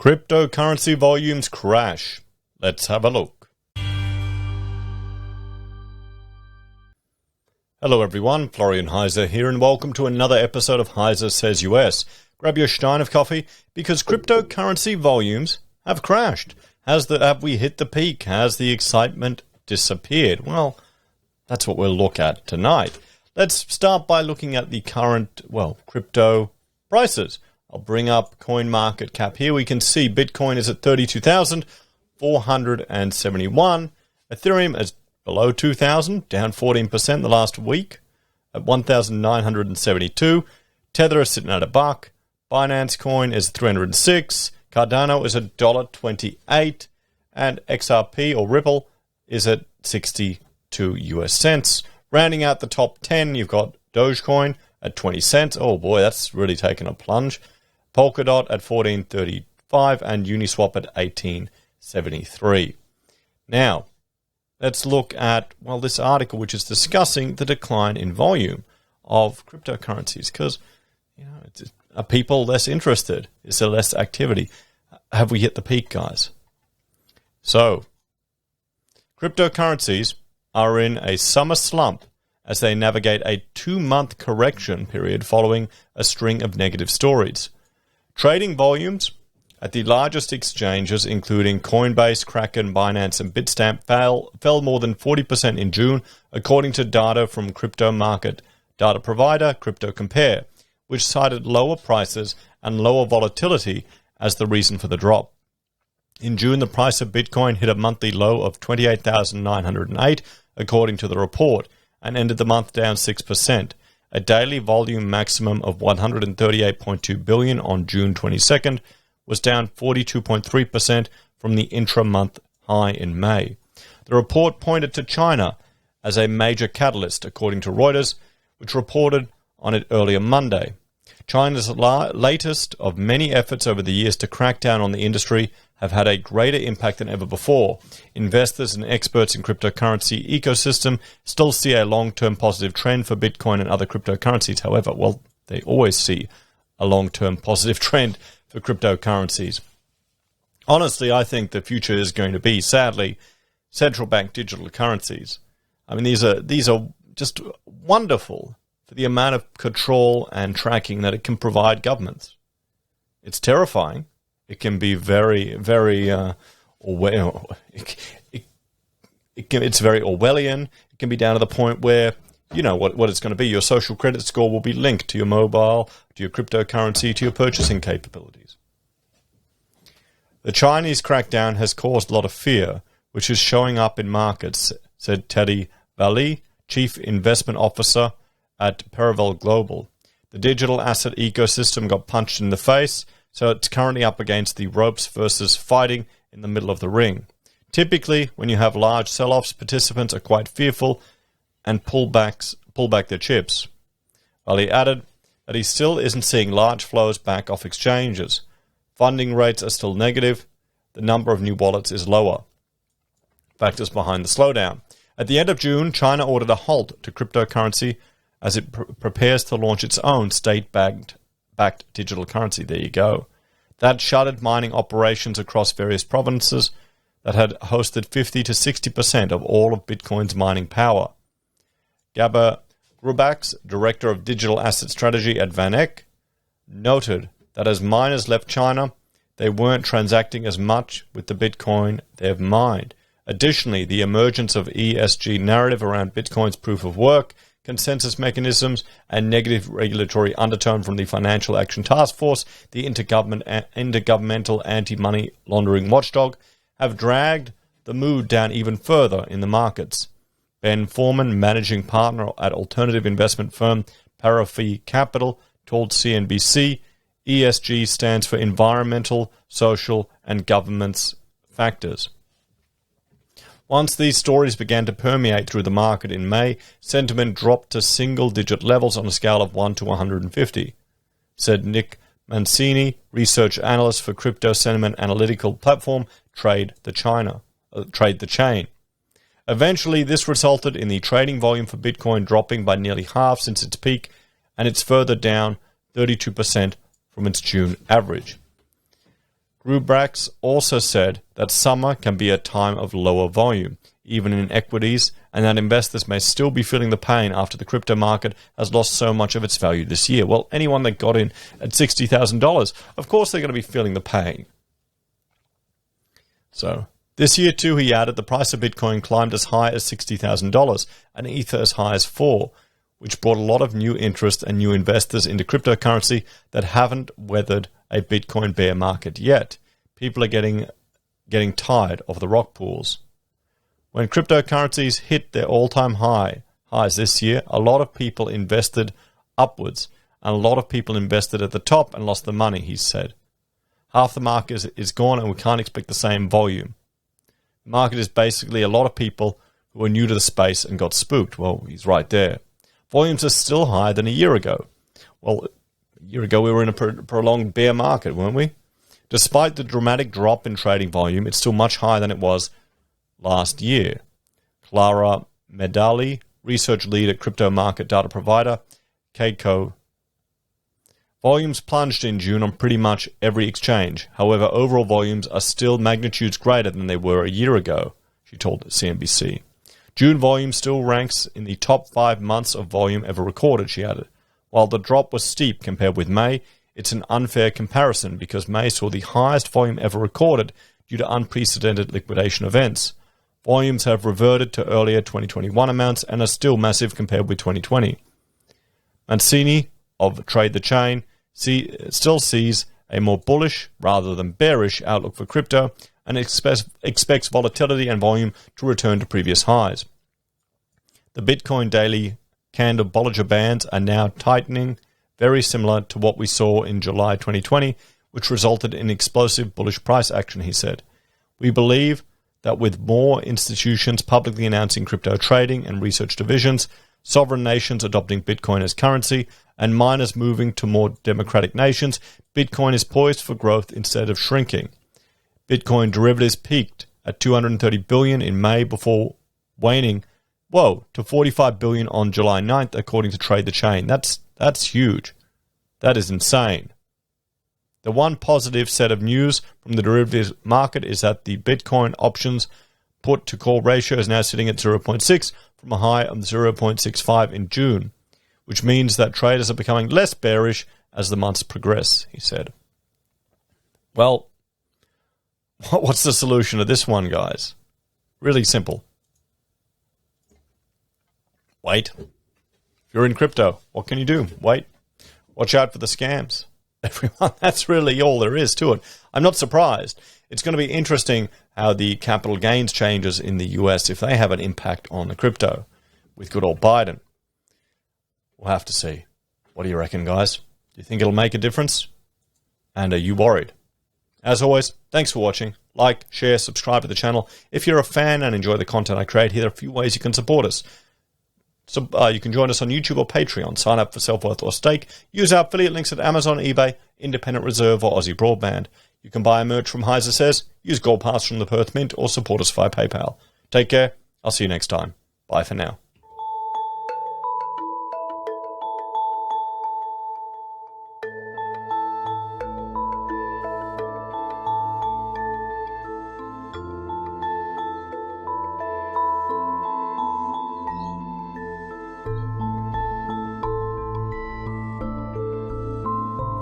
Cryptocurrency volumes crash. Let's have a look. Hello everyone, Florian.heise here, and welcome to another episode of Heise Says US. Grab your stein of coffee because cryptocurrency volumes have crashed. Have we hit the peak? Has the excitement disappeared? Well, that's what we'll look at tonight. Let's start by looking at the current, crypto prices. I'll bring up CoinMarketCap here. We can see Bitcoin is at 32,471. Ethereum is below 2,000, down 14% the last week at 1,972. Tether is sitting at $1. Binance Coin is 306. Cardano is $1.28. And XRP or Ripple is at 62 US cents. Rounding out the top 10, you've got Dogecoin at 20 cents. Oh boy, that's really taken a plunge. Polkadot at 14.35 and Uniswap at 18.73. Now, let's look at, this article which is discussing the decline in volume of cryptocurrencies because, are people less interested? Is there less activity? Have we hit the peak, guys? So, cryptocurrencies are in a summer slump as they navigate a 2-month correction period following a string of negative stories. Trading volumes at the largest exchanges, including Coinbase, Kraken, Binance, and Bitstamp, fell more than 40% in June, according to data from crypto market data provider CryptoCompare, which cited lower prices and lower volatility as the reason for the drop. In June, the price of Bitcoin hit a monthly low of 28,908, according to the report, and ended the month down 6%. A daily volume maximum of 138.2 billion on June 22nd was down 42.3% from the intra-month high in May. The report pointed to China as a major catalyst, according to Reuters, which reported on it earlier Monday. China's latest of many efforts over the years to crack down on the industry have had a greater impact than ever before. Investors and experts in cryptocurrency ecosystem still see a long-term positive trend for Bitcoin and other cryptocurrencies. However, they always see a long-term positive trend for cryptocurrencies. Honestly, I think the future is going to be, sadly, central bank digital currencies. I mean, these are just wonderful for the amount of control and tracking that it can provide governments. It's terrifying. It can be very, very it's very Orwellian. It can be down to the point where, what it's going to be. Your social credit score will be linked to your mobile, to your cryptocurrency, to your purchasing capabilities. The Chinese crackdown has caused a lot of fear, which is showing up in markets, said Teddy Bali, Chief Investment Officer at Referral Global. The digital asset ecosystem got punched in the face, so it's currently up against the ropes versus fighting in the middle of the ring. Typically, when you have large sell-offs, participants are quite fearful and pull back their chips. While he added that he still isn't seeing large flows back off exchanges. Funding rates are still negative. The number of new wallets is lower. Factors behind the slowdown. At the end of June, China ordered a halt to cryptocurrency as it prepares to launch its own state-backed digital currency. There you go. That shuttered mining operations across various provinces that had hosted 50 to 60% of all of Bitcoin's mining power. Gabor Grubaks, Director of Digital Asset Strategy at VanEck, noted that as miners left China, they weren't transacting as much with the Bitcoin they've mined. Additionally, the emergence of ESG narrative around Bitcoin's proof of work, consensus mechanisms, and negative regulatory undertone from the Financial Action Task Force, the Intergovernmental Anti-Money Laundering Watchdog, have dragged the mood down even further in the markets. Ben Foreman, managing partner at alternative investment firm Parafi Capital, told CNBC, ESG stands for environmental, social, and governance factors. Once these stories began to permeate through the market in May, sentiment dropped to single-digit levels on a scale of 1 to 150, said Nick Mancini, research analyst for crypto sentiment analytical platform Trade the Chain. Eventually, this resulted in the trading volume for Bitcoin dropping by nearly half since its peak, and it's further down 32% from its June average. Grubrax also said that summer can be a time of lower volume, even in equities, and that investors may still be feeling the pain after the crypto market has lost so much of its value this year. Well, anyone that got in at $60,000, of course they're going to be feeling the pain. So, this year too, he added, the price of Bitcoin climbed as high as $60,000 and Ether as high as $4,000, which brought a lot of new interest and new investors into cryptocurrency that haven't weathered a Bitcoin bear market yet. People are getting tired of the rock pools. When cryptocurrencies hit their all-time highs this year, a lot of people invested upwards, and a lot of people invested at the top and lost the money, he said. Half the market is gone, and we can't expect the same volume. The market is basically a lot of people who are new to the space and got spooked. Well, he's right there. Volumes are still higher than a year ago. Well, a year ago we were in a prolonged bear market, weren't we? Despite the dramatic drop in trading volume, it's still much higher than it was last year. Clara Medali, research lead at crypto market data provider Keiko. Volumes plunged in June on pretty much every exchange. However, overall volumes are still magnitudes greater than they were a year ago, she told CNBC. June volume still ranks in the top 5 months of volume ever recorded, she added. While the drop was steep compared with May, it's an unfair comparison because May saw the highest volume ever recorded due to unprecedented liquidation events. Volumes have reverted to earlier 2021 amounts and are still massive compared with 2020. Mancini of Trade the Chain still sees a more bullish rather than bearish outlook for crypto and expects volatility and volume to return to previous highs. The Bitcoin daily candle Bollinger Bands are now tightening, very similar to what we saw in July 2020, which resulted in explosive bullish price action, he said. We believe that with more institutions publicly announcing crypto trading and research divisions, sovereign nations adopting Bitcoin as currency, and miners moving to more democratic nations, Bitcoin is poised for growth instead of shrinking. Bitcoin derivatives peaked at $230 billion in May before waning, to $45 billion on July 9th, according to Trade the Chain. That's huge. That is insane. The one positive set of news from the derivatives market is that the Bitcoin options put to call ratio is now sitting at 0.6 from a high of 0.65 in June, which means that traders are becoming less bearish as the months progress, he said. Well, what's the solution to this one, guys? Really simple. Wait. If you're in crypto, what can you do? Wait. Watch out for the scams. Everyone, that's really all there is to it. I'm not surprised. It's going to be interesting how the capital gains changes in the US, if they have an impact on the crypto with good old Biden. We'll have to see. What do you reckon, guys? Do you think it'll make a difference? And are you worried? As always, thanks for watching. Like, share, subscribe to the channel. If you're a fan and enjoy the content I create, here are a few ways you can support us. So you can join us on YouTube or Patreon. Sign up for Self-Worth or Stake. Use our affiliate links at Amazon, eBay, Independent Reserve, or Aussie Broadband. You can buy merch from Heise Says, use Gold Pass from the Perth Mint, or support us via PayPal. Take care. I'll see you next time. Bye for now.